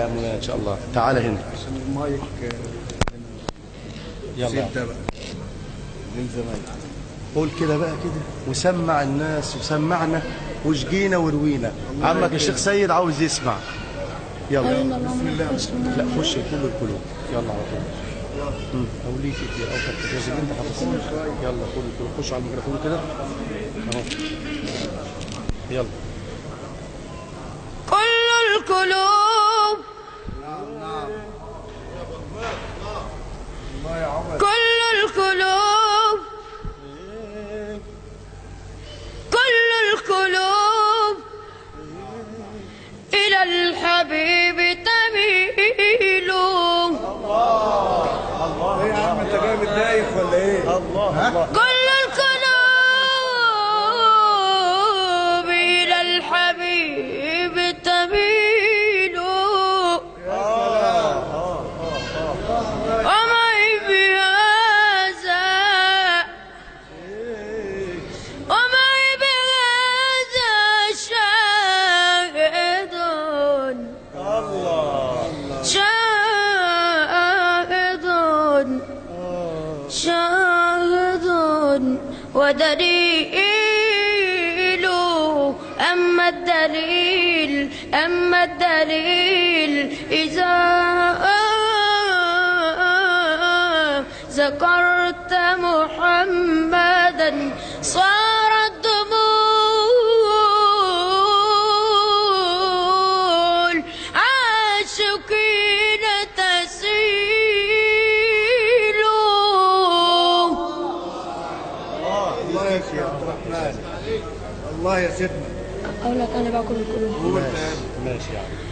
يا منى ان شاء الله. تعالى هنا عشان المايك. يلا ده بقى للزمايل. قول كده بقى كده وسمع الناس وسمعنا وشجينا وروينا. عمك الشيخ سيد عاوز يسمع. يلا بسم الله. لا خش كل القلوب. يلا على طول. اوليك كده او كتجاز اللي انت حافظه. يلا كل القلوب. خش على الميكروفون كده اهو. يلا كل القلوب كل القلوب كل القلوب إلى الحبيب تميل. الله يا عم، انت جاي متضايق ولا ايه؟ الله. كل القلوب إلى الحبيب تميل. ومعي بهذا ومعي بهذا شاهد شاهد ودليل. أما الدليل إذا ذكرت محمدا صارت دموع عاشقين تسيل. الله يا شيخ عبد الرحمن. الله يا سيدنا. أقول لك أنا بقى كل القلوب. ماشي يا عم.